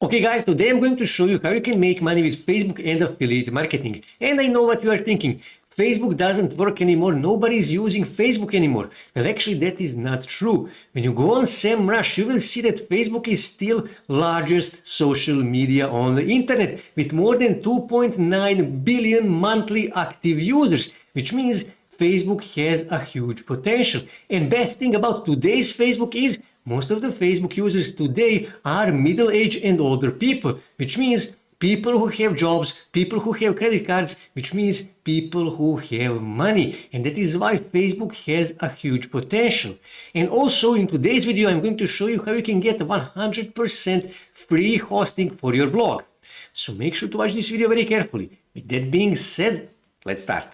Okay guys, today I'm going to show you how you can make money with Facebook and affiliate marketing. And I know what you are thinking. Facebook doesn't work anymore. Nobody is using Facebook anymore. Well, actually, that is not true. When you go on SEMrush, you will see that Facebook is still largest social media on the internet with more than 2.9 billion monthly active users, which means Facebook has a huge potential. And best thing about today's Facebook is most of the Facebook users today are middle-aged and older people, which means people who have jobs, people who have credit cards, which means people who have money. And that is why Facebook has a huge potential. And also in today's video, I'm going to show you how you can get 100% free hosting for your blog. So make sure to watch this video very carefully. With that being said, let's start.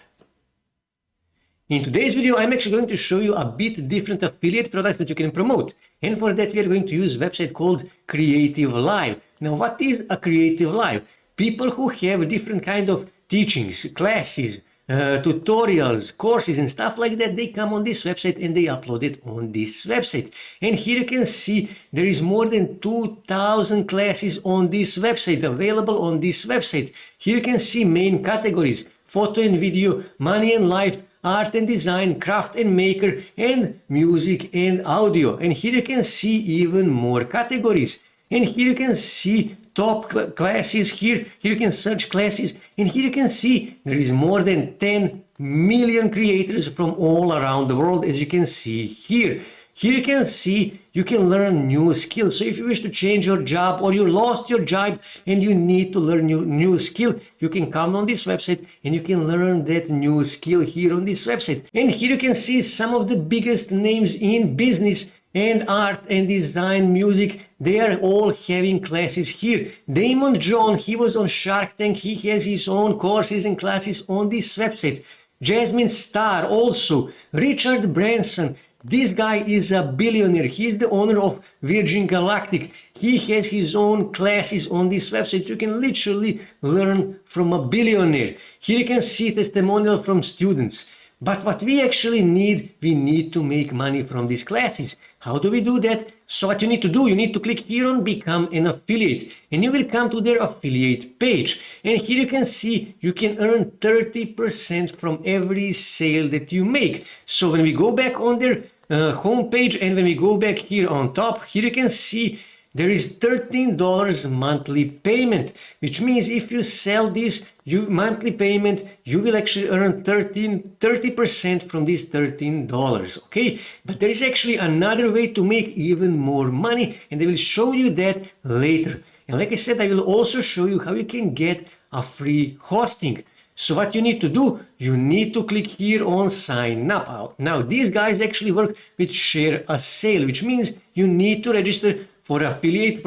In today's video, I'm actually going to show you a bit different affiliate products that you can promote. And for that, we are going to use a website called Creative Live. Now, what is a Creative Live? People who have different kind of teachings, classes, tutorials, courses and stuff like that, they come on this website and they upload it on this website. And here you can see there is more than 2,000 classes on this website, available on this website. Here you can see main categories: photo and video, money and life, art and design, craft and maker, and music and audio. And here you can see even more categories. And here you can see top classes. Here you can search classes. And here you can see there is more than 10 million creators from all around the world, as you can see here. Here you can see you can learn new skills. So if you wish to change your job or you lost your job and you need to learn new skill, you can come on this website and you can learn that new skill here on this website. And here you can see some of the biggest names in business and art and design, music. They are all having classes here. Damon John, he was on Shark Tank. He has his own courses and classes on this website. Jasmine Star also. Richard Branson. This guy is a billionaire. He is the owner of Virgin Galactic. He has his own classes on this website. You can literally learn from a billionaire. Here you can see testimonial from students. But what we actually need, we need to make money from these classes. How do we do that? So what you need to do, you need to click here on Become an Affiliate. And you will come to their affiliate page. And here you can see you can earn 30% from every sale that you make. So when we go back on their homepage and when we go back here on top, here you can see there is $13 monthly payment, which means if you sell this monthly payment, you will actually earn 30% from this $13, okay? But there is actually another way to make even more money, and I will show you that later. And like I said, I will also show you how you can get a free hosting. So what you need to do, you need to click here on sign up. Now, these guys actually work with share a sale, which means you need to register for affiliate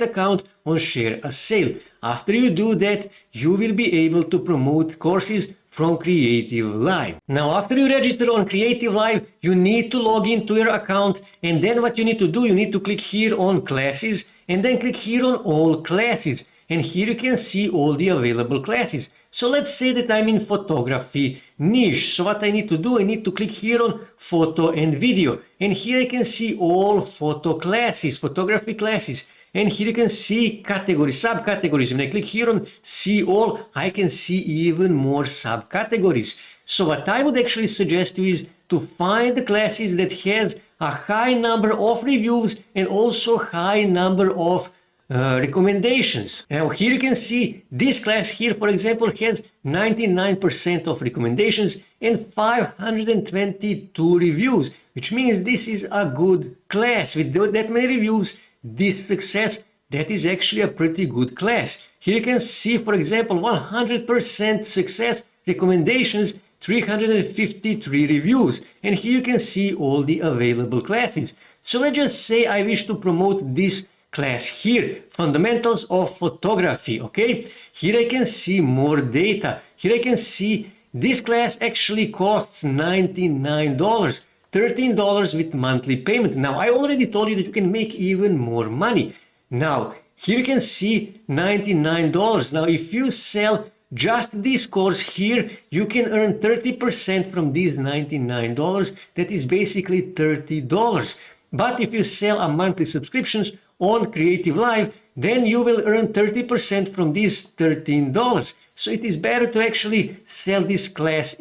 account on share a sale. After you do that, you will be able to promote courses from Creative Live. Now, after you register on Creative Live, you need to log into your account, and then what you need to do, you need to click here on classes and then click here on all classes. And here you can see all the available classes. So let's say that I'm in photography niche. So what I need to do, I need to click here on photo and video. And here I can see all photo classes, photography classes. And here you can see categories, subcategories. When I click here on see all, I can see even more subcategories. So what I would actually suggest you is to find the classes that has a high number of reviews and also high number of recommendations. Now here you can see this class here, for example, has 99% of recommendations and 522 reviews, which means this is a good class. With that many reviews, this success, that is actually a pretty good class. Here you can see, for example, 100% success, recommendations, 353 reviews. And here you can see all the available classes. So let's just say I wish to promote this class here, fundamentals of photography. Okay, here I can see more data. Here I can see this class actually costs $99, $13 with monthly payment. Now I already told you that you can make even more money. Now here you can see $99. Now if you sell just this course here, you can earn 30% from these $99. That is basically $30. But if you sell a monthly subscriptions on Creative Live, then you will earn 30% from these $13. So it is better to actually sell this class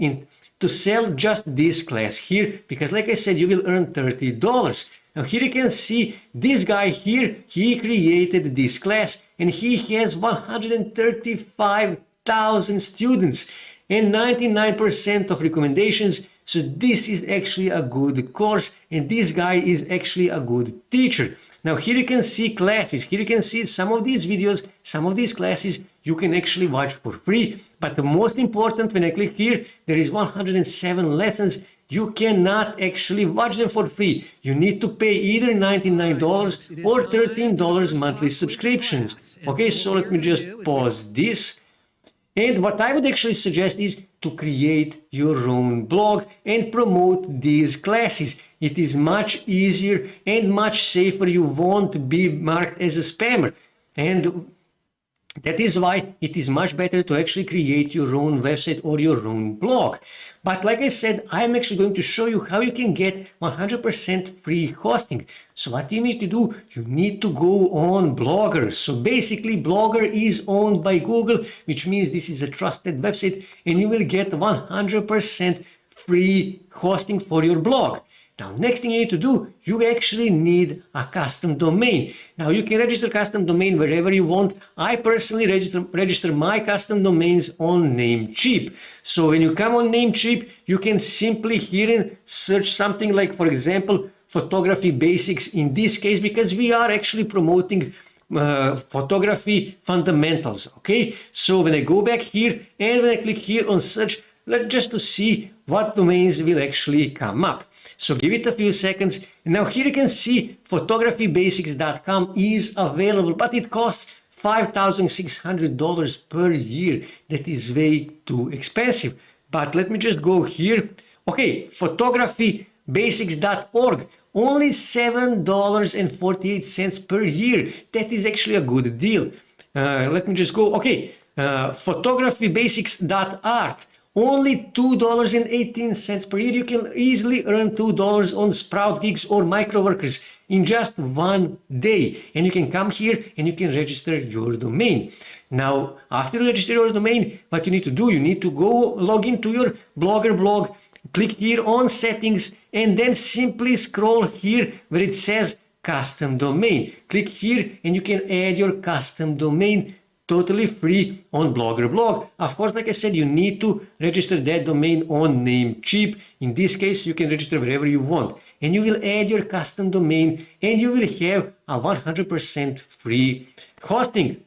to sell just this class here, because like I said, you will earn $30. Now here you can see this guy here, he created this class and he has 135,000 students and 99% of recommendations. So this is actually a good course and this guy is actually a good teacher. Now here you can see classes, here you can see some of these videos, some of these classes you can actually watch for free. But the most important, when I click here, there is 107 lessons. You cannot actually watch them for free. You need to pay either $99 or $13 monthly subscriptions. Okay, so let me just pause this. And what I would actually suggest is to create your own blog and promote these classes. It is much easier and much safer. You won't be marked as a spammer. And that is why it is much better to actually create your own website or your own blog. But like I said, I'm actually going to show you how you can get 100% free hosting. So what you need to do, you need to go on Blogger. So basically Blogger is owned by Google, which means this is a trusted website and you will get 100% free hosting for your blog. Now, next thing you need to do, you actually need a custom domain. Now, you can register custom domain wherever you want. I personally register my custom domains on Namecheap. So when you come on Namecheap, you can simply here and search something like, for example, photography basics in this case, because we are actually promoting photography fundamentals. Okay, so when I go back here and when I click here on search, just to see what domains will actually come up. So give it a few seconds. Now here you can see photographybasics.com is available, but it costs $5,600 per year. That is way too expensive. But let me just go here. Okay, photographybasics.org, only $7.48 per year. That is actually a good deal. Let me just go. Okay, photographybasics.art. Only $2.18 per year. You can easily earn $2 on Sprout Gigs or Microworkers in just one day. And you can come here and you can register your domain. Now, after you register your domain, what you need to do, you need to go log into your Blogger blog, click here on settings, and then simply scroll here where it says custom domain. Click here and you can add your custom domain totally free on Blogger blog. Of course, like I said, you need to register that domain on Namecheap. In this case, you can register wherever you want. And you will add your custom domain and you will have a 100% free hosting.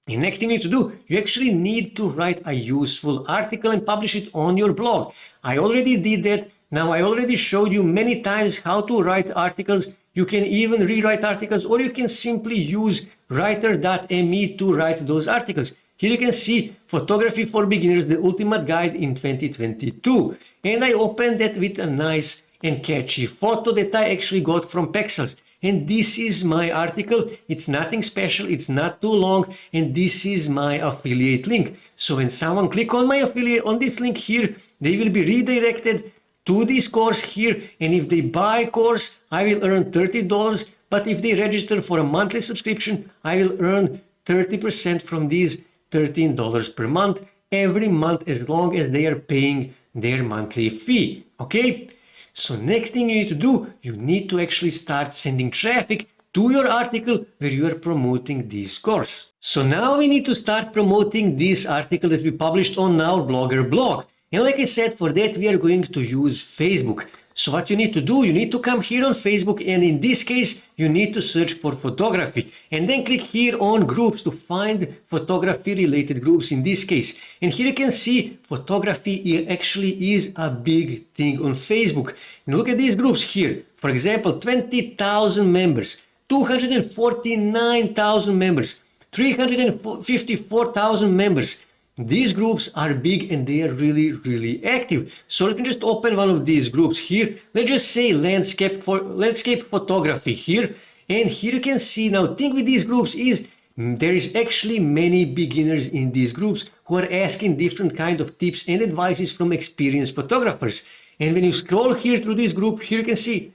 The next thing you need to do, you actually need to write a useful article and publish it on your blog. I already did that. Now, I already showed you many times how to write articles. You can even rewrite articles, or you can simply use writer.me to write those articles. Here you can see Photography for Beginners, the ultimate guide in 2022. And I opened that with a nice and catchy photo that I actually got from Pexels. And this is my article. It's nothing special, it's not too long, and this is my affiliate link. So when someone click on my affiliate, on this link here, they will be redirected to this course here, and if they buy course, I will earn $30, but if they register for a monthly subscription, I will earn 30% from these $13 per month every month, as long as they are paying their monthly fee. Okay, so next thing you need to do, you need to actually start sending traffic to your article where you are promoting this course. So now we need to start promoting this article that we published on our Blogger blog. And like I said, for that we are going to use Facebook. So what you need to do, you need to come here on Facebook, and in this case, you need to search for photography. And then click here on groups to find photography related groups in this case. And here you can see photography actually is a big thing on Facebook. And look at these groups here. For example, 20,000 members, 249,000 members, 354,000 members. These groups are big and they are really, really active. So let me just open one of these groups here. Let's just say landscape photography here. And here you can see now, thing with these groups is there is actually many beginners in these groups who are asking different kind of tips and advices from experienced photographers. And when you scroll here through this group, here you can see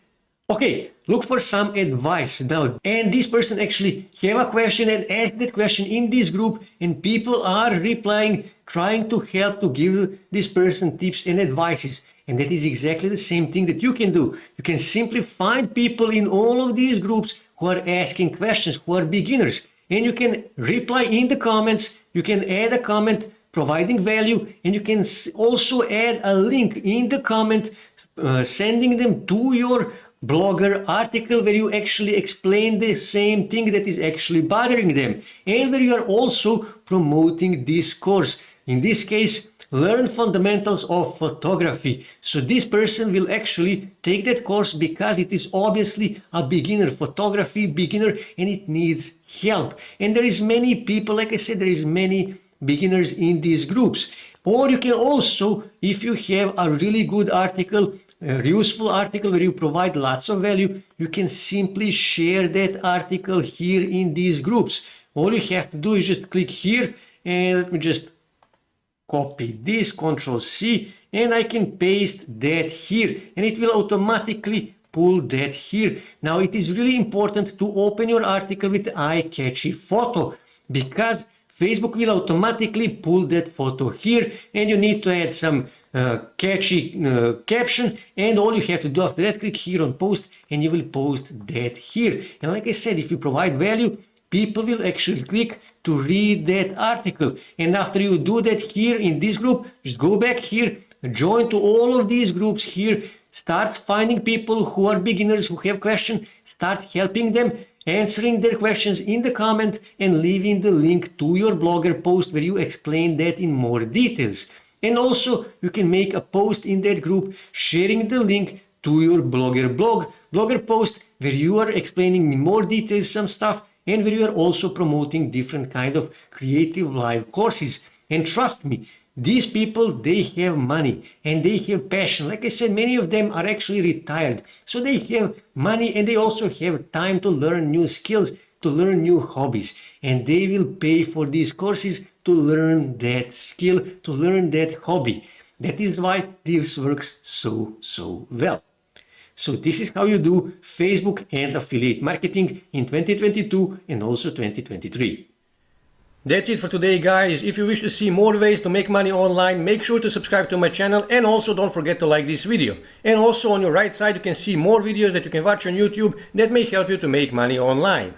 Okay, look for some advice now. And this person actually have a question and ask that question in this group, and people are replying, trying to help to give this person tips and advices. And that is exactly the same thing that you can do. You can simply find people in all of these groups who are asking questions, who are beginners. And you can reply in the comments, you can add a comment providing value, and you can also add a link in the comment, sending them to your blogger article where you actually explain the same thing that is actually bothering them, and where you are also promoting this course. In this case, learn fundamentals of photography. So this person will actually take that course because it is obviously a beginner, photography beginner, and it needs help. And there is many people, like I said, there is many beginners in these groups. Or you can also, if you have a really good article, a useful article where you provide lots of value, you can simply share that article here in these groups. All you have to do is just click here, and let me just copy this, Control C, and I can paste that here, and it will automatically pull that here. Now it is really important to open your article with eye-catchy photo, because Facebook will automatically pull that photo here, and you need to add some catchy caption, and all you have to do after that, click here on post, and you will post that here. And like I said, if you provide value, people will actually click to read that article. And after you do that here in this group, just go back here, join to all of these groups here, start finding people who are beginners, who have questions, start helping them, answering their questions in the comment, and leaving the link to your blogger post where you explain that in more details. And also you can make a post in that group sharing the link to your blogger post where you are explaining in more details some stuff, and where you are also promoting different kind of creative live courses. And trust me, these people, they have money and they have passion. Like I said, many of them are actually retired. So they have money and they also have time to learn new skills, to learn new hobbies. And they will pay for these courses to learn that skill, to learn that hobby. That is why this works so well. So this is how you do Facebook and affiliate marketing in 2022 and also 2023. That's it for today, guys. If you wish to see more ways to make money online, make sure to subscribe to my channel, and also don't forget to like this video. And also on your right side you can see more videos that you can watch on YouTube that may help you to make money online.